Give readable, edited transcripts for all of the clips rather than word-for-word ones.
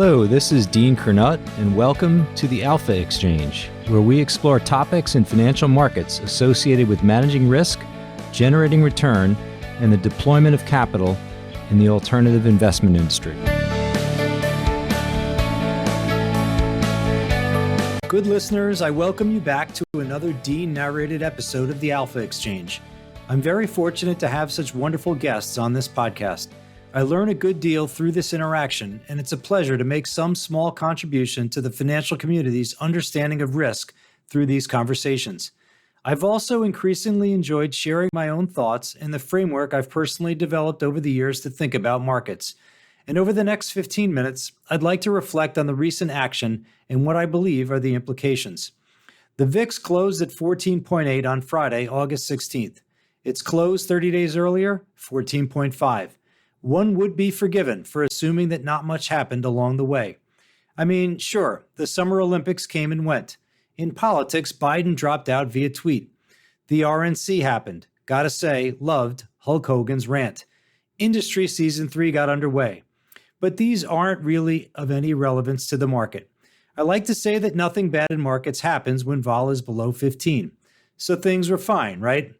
Hello, this is Dean Kernut, and welcome to the Alpha Exchange, where we explore topics in financial markets associated with managing risk, generating return, and the deployment of capital in the alternative investment industry. Good listeners, I welcome you back to another Dean-narrated episode of the Alpha Exchange. I'm very fortunate to have such wonderful guests on this podcast. I learn a good deal through this interaction, and it's a pleasure to make some small contribution to the financial community's understanding of risk through these conversations. I've also increasingly enjoyed sharing my own thoughts and the framework I've personally developed over the years to think about markets. And over the next 15 minutes, I'd like to reflect on the recent action and what I believe are the implications. The VIX closed at 14.8 on Friday, August 16th. Its close 30 days earlier, 14.5. One would be forgiven for assuming that not much happened along the way. I mean, sure, the Summer Olympics came and went. In politics, Biden dropped out via tweet. The RNC happened. Gotta say, loved Hulk Hogan's rant. Industry Season 3 got underway. But these aren't really of any relevance to the market. I like to say that nothing bad in markets happens when vol is below 15. So things were fine, right?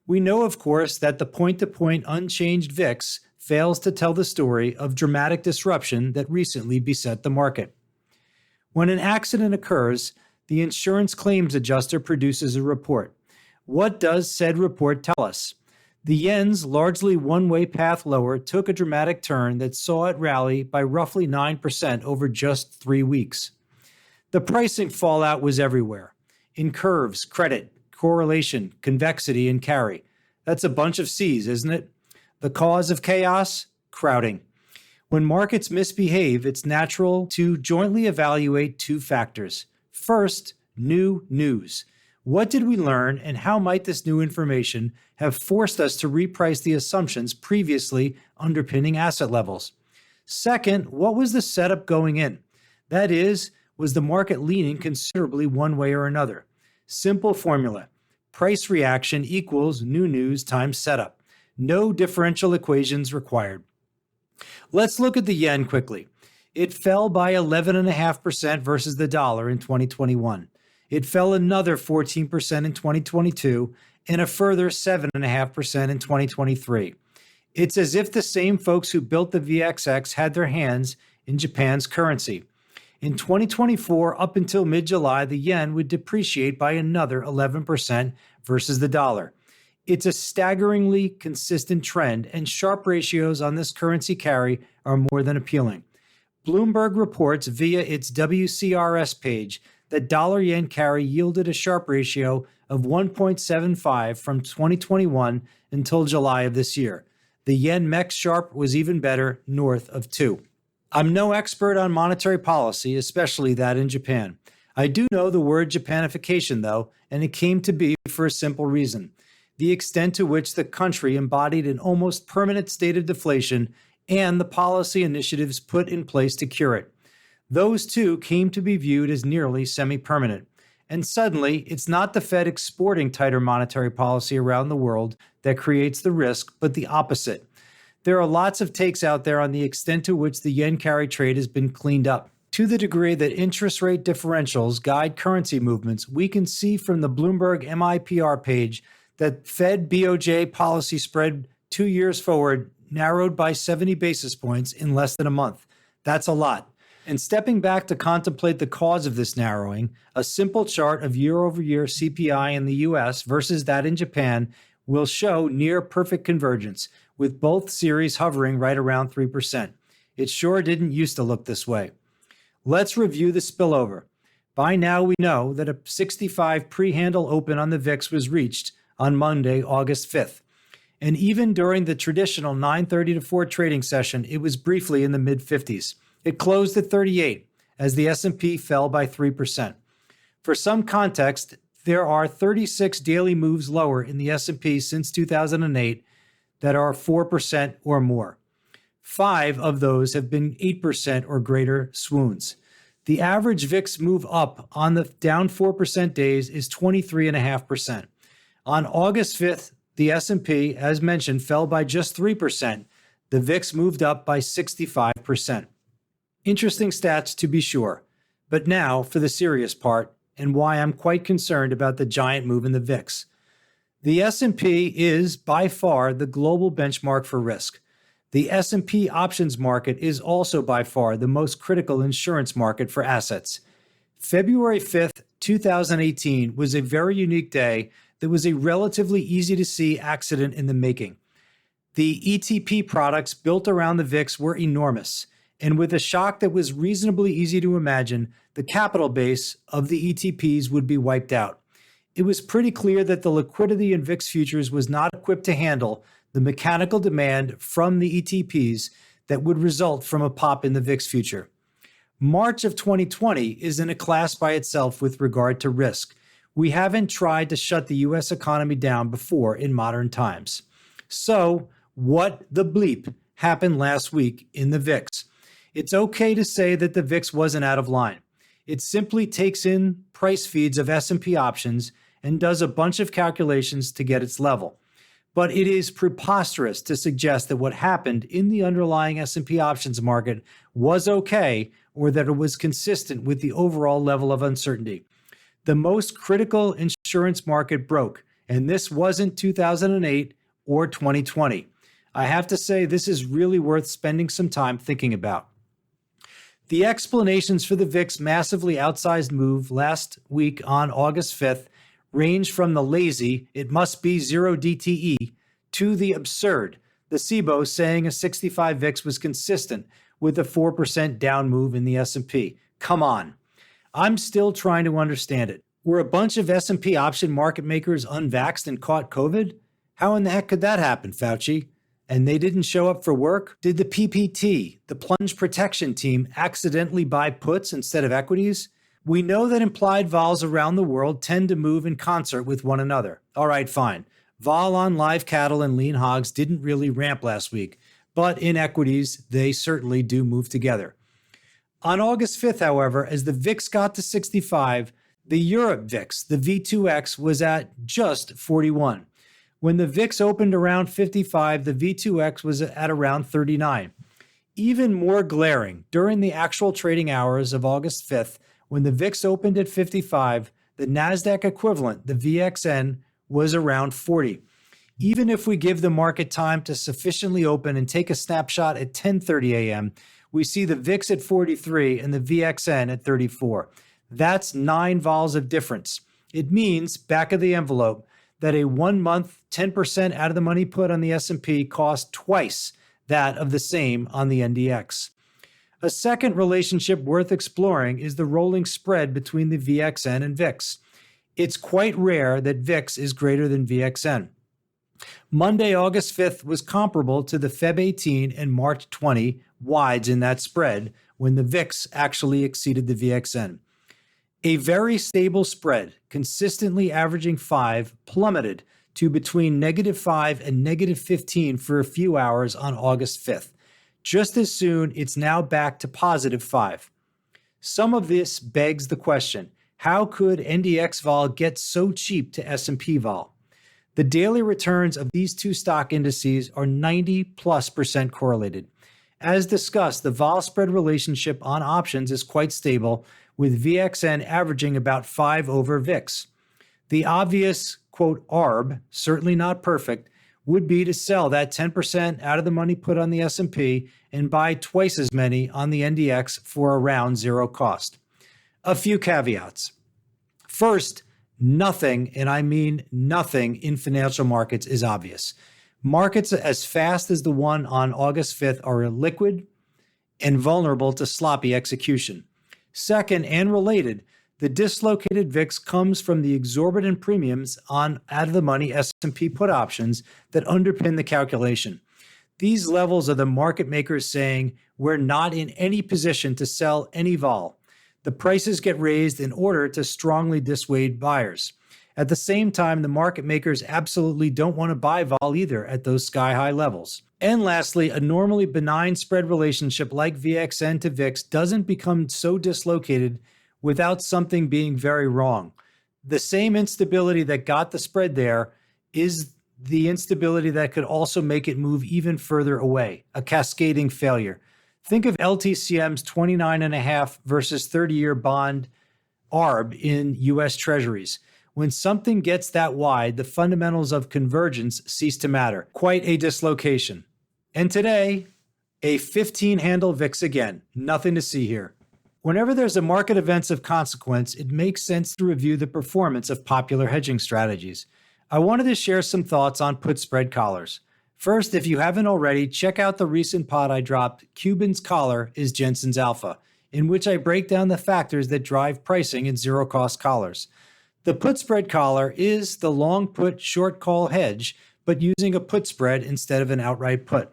We know, of course, that the point-to-point unchanged VIX fails to tell the story of dramatic disruption that recently beset the market. When an accident occurs, the insurance claims adjuster produces a report. What does said report tell us? The yen's largely one-way path lower took a dramatic turn that saw it rally by roughly 9% over just 3 weeks. The pricing fallout was everywhere. In curves, credit, correlation, convexity, and carry. That's a bunch of C's, isn't it? The cause of chaos? Crowding. When markets misbehave, it's natural to jointly evaluate two factors. First, new news. What did we learn, and how might this new information have forced us to reprice the assumptions previously underpinning asset levels? Second, what was the setup going in? That is, was the market leaning considerably one way or another? Simple formula. Price reaction equals new news times setup. No differential equations required. Let's look at the yen quickly. It fell by 11.5% versus the dollar in 2021. It fell another 14% in 2022 and a further 7.5% in 2023. It's as if the same folks who built the VXX had their hands in Japan's currency. In 2024, up until mid-July, the yen would depreciate by another 11% versus the dollar. It's a staggeringly consistent trend, and sharp ratios on this currency carry are more than appealing. Bloomberg reports via its WCRS page that dollar-yen carry yielded a sharp ratio of 1.75 from 2021 until July of this year. The yen-MEX sharp was even better, north of 2. I'm no expert on monetary policy, especially that in Japan. I do know the word Japanification, though, and it came to be for a simple reason: the extent to which the country embodied an almost permanent state of deflation and the policy initiatives put in place to cure it. Those two came to be viewed as nearly semi-permanent. And suddenly, it's not the Fed exporting tighter monetary policy around the world that creates the risk, but the opposite. There are lots of takes out there on the extent to which the yen carry trade has been cleaned up. To the degree that interest rate differentials guide currency movements, we can see from the Bloomberg MIPR page that Fed BOJ policy spread 2 years forward narrowed by 70 basis points in less than a month. That's a lot. And stepping back to contemplate the cause of this narrowing, a simple chart of year-over-year CPI in the US versus that in Japan will show near perfect convergence, with both series hovering right around 3%. It sure didn't used to look this way. Let's review the spillover. By now we know that a 65 pre-handle open on the VIX was reached on Monday, August 5th. And even during the traditional 9:30 to 4 trading session, it was briefly in the mid-50s. It closed at 38, as the S&P fell by 3%. For some context, there are 36 daily moves lower in the S&P since 2008 that are 4% or more. 5 of those have been 8% or greater swoons. The average VIX move up on the down 4% days is 23.5%. On August 5th, the S&P, as mentioned, fell by just 3%. The VIX moved up by 65%. Interesting stats to be sure. But now for the serious part and why I'm quite concerned about the giant move in the VIX. The S&P is by far the global benchmark for risk. The S&P options market is also by far the most critical insurance market for assets. February 5th, 2018 was a very unique day that was a relatively easy to see accident in the making. The ETP products built around the VIX were enormous, and with a shock that was reasonably easy to imagine, the capital base of the ETPs would be wiped out. It was pretty clear that the liquidity in VIX futures was not equipped to handle the mechanical demand from the ETPs that would result from a pop in the VIX future. March of 2020 is in a class by itself with regard to risk. We haven't tried to shut the US economy down before in modern times. So, what the bleep happened last week in the VIX? It's okay to say that the VIX wasn't out of line. It simply takes in price feeds of S&P options and does a bunch of calculations to get its level. But it is preposterous to suggest that what happened in the underlying S&P options market was okay or that it was consistent with the overall level of uncertainty. The most critical insurance market broke, and this wasn't 2008 or 2020. I have to say, this is really worth spending some time thinking about. The explanations for the VIX massively outsized move last week on August 5th range from the lazy, it must be 0 DTE, to the absurd, the SIBO saying a 65 VIX was consistent with a 4% down move in the S&P. Come on. I'm still trying to understand it. Were a bunch of S&P option market makers unvaxxed and caught COVID? How in the heck could that happen, Fauci? And they didn't show up for work? Did the PPT, the plunge protection team, accidentally buy puts instead of equities? We know that implied vols around the world tend to move in concert with one another. All right, fine. Vol on live cattle and lean hogs didn't really ramp last week, but in equities, they certainly do move together. On August 5th, however, as the VIX got to 65, the Europe VIX, the V2X, was at just 41. When the VIX opened around 55, the V2X was at around 39. Even more glaring, during the actual trading hours of August 5th, when the VIX opened at 55, the NASDAQ equivalent, the VXN, was around 40. Even if we give the market time to sufficiently open and take a snapshot at 10:30 a.m., we see the VIX at 43 and the VXN at 34. That's 9 vols of difference. It means, back of the envelope, that a 1-month 10% out of the money put on the S&P cost twice that of the same on the NDX. A second relationship worth exploring is the rolling spread between the VXN and VIX. It's quite rare that VIX is greater than VXN. Monday, August 5th was comparable to the Feb 18 and March 20 wides in that spread when the VIX actually exceeded the VXN. A very stable spread, consistently averaging 5, plummeted to between -5 and -15 for a few hours on August 5th. Just as soon, it's now back to +5. Some of this begs the question, how could NDX vol get so cheap to S&P vol? The daily returns of these two stock indices are 90+% correlated. As discussed, the vol spread relationship on options is quite stable, with VXN averaging about 5 over VIX. The obvious, quote, arb, certainly not perfect, would be to sell that 10% out of the money put on the S&P and buy twice as many on the NDX for around zero cost. A few caveats. First, nothing, and I mean nothing, in financial markets is obvious. Markets as fast as the one on August 5th are illiquid and vulnerable to sloppy execution. Second, and related, the dislocated VIX comes from the exorbitant premiums on out-of-the-money S&P put options that underpin the calculation. These levels are the market makers saying, we're not in any position to sell any vol. The prices get raised in order to strongly dissuade buyers. At the same time, the market makers absolutely don't want to buy vol either at those sky-high levels. And lastly, a normally benign spread relationship like VXN to VIX doesn't become so dislocated without something being very wrong. The same instability that got the spread there is the instability that could also make it move even further away, a cascading failure. Think of LTCM's 29.5 versus 30-year bond ARB in U.S. Treasuries. When something gets that wide, the fundamentals of convergence cease to matter. Quite a dislocation. And today, a 15-handle VIX again. Nothing to see here. Whenever there's a market event of consequence, it makes sense to review the performance of popular hedging strategies. I wanted to share some thoughts on put spread collars. First, if you haven't already, check out the recent pod I dropped, Cuban's Collar is Jensen's Alpha, in which I break down the factors that drive pricing in zero-cost collars. The put spread collar is the long put short call hedge, but using a put spread instead of an outright put.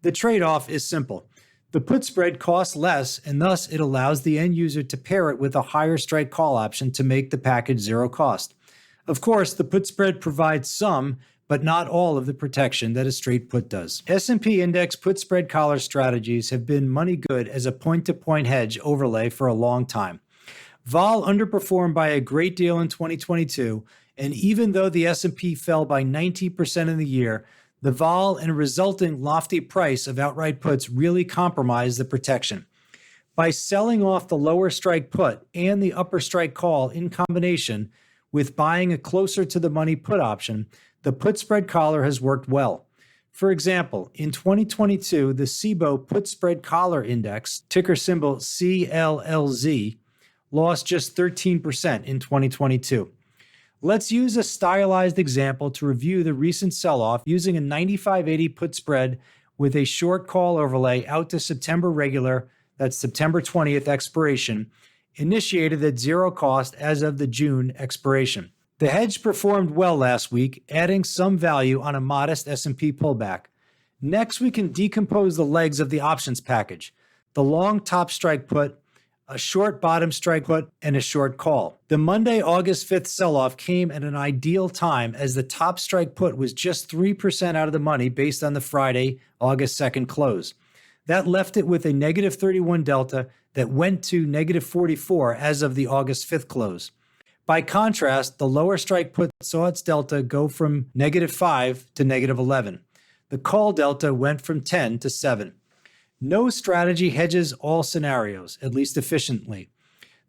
The trade-off is simple. The put spread costs less, and thus it allows the end user to pair it with a higher strike call option to make the package zero cost. Of course, the put spread provides some, but not all of the protection that a straight put does. S&P Index put spread collar strategies have been money good as a point-to-point hedge overlay for a long time. Vol underperformed by a great deal in 2022, and even though the S&P fell by 19% in the year, the vol and resulting lofty price of outright puts really compromised the protection. By selling off the lower strike put and the upper strike call in combination with buying a closer to the money put option, the put spread collar has worked well. For example, in 2022, the SIBO put spread collar index, ticker symbol CLLZ, lost just 13% in 2022. Let's use a stylized example to review the recent sell-off using a 95.80 put spread with a short call overlay out to September regular, that's September 20th expiration, initiated at zero cost as of the June expiration. The hedge performed well last week, adding some value on a modest S&P pullback. Next, we can decompose the legs of the options package: the long top strike put, a short bottom strike put, and a short call. The Monday, August 5th sell-off came at an ideal time as the top strike put was just 3% out of the money based on the Friday, August 2nd close. That left it with a negative 31 delta that went to negative 44 as of the August 5th close. By contrast, the lower strike put saw its delta go from negative 5 to negative 11. The call delta went from 10 to 7. No strategy hedges all scenarios, at least efficiently.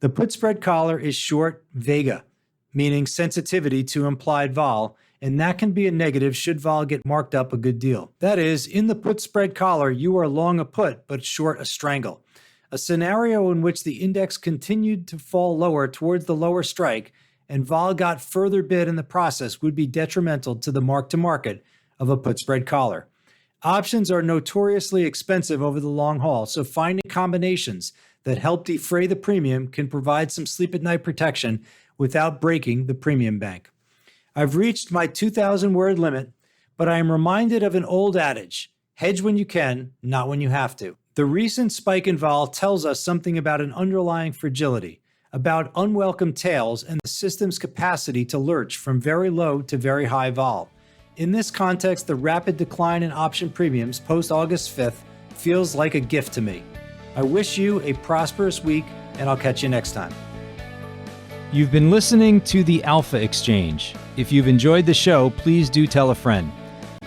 The put spread collar is short vega, meaning sensitivity to implied vol, and that can be a negative should vol get marked up a good deal. That is, in the put spread collar, you are long a put but short a strangle. A scenario in which the index continued to fall lower towards the lower strike and vol got further bid in the process would be detrimental to the mark-to-market of a put spread collar. Options are notoriously expensive over the long haul, so finding combinations that help defray the premium can provide some sleep-at-night protection without breaking the premium bank. I've reached my 2,000-word limit, but I am reminded of an old adage: hedge when you can, not when you have to. The recent spike in vol tells us something about an underlying fragility, about unwelcome tails and the system's capacity to lurch from very low to very high vol. In this context, the rapid decline in option premiums post-August 5th feels like a gift to me. I wish you a prosperous week, and I'll catch you next time. You've been listening to the Alpha Exchange. If you've enjoyed the show, please do tell a friend.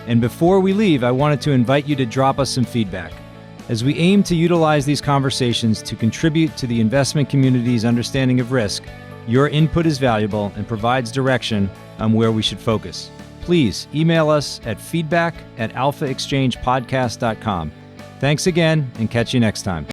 And before we leave, I wanted to invite you to drop us some feedback, as we aim to utilize these conversations to contribute to the investment community's understanding of risk. Your input is valuable and provides direction on where we should focus. Please email us at feedback@alphaexchangepodcast.com. Thanks again, and catch you next time.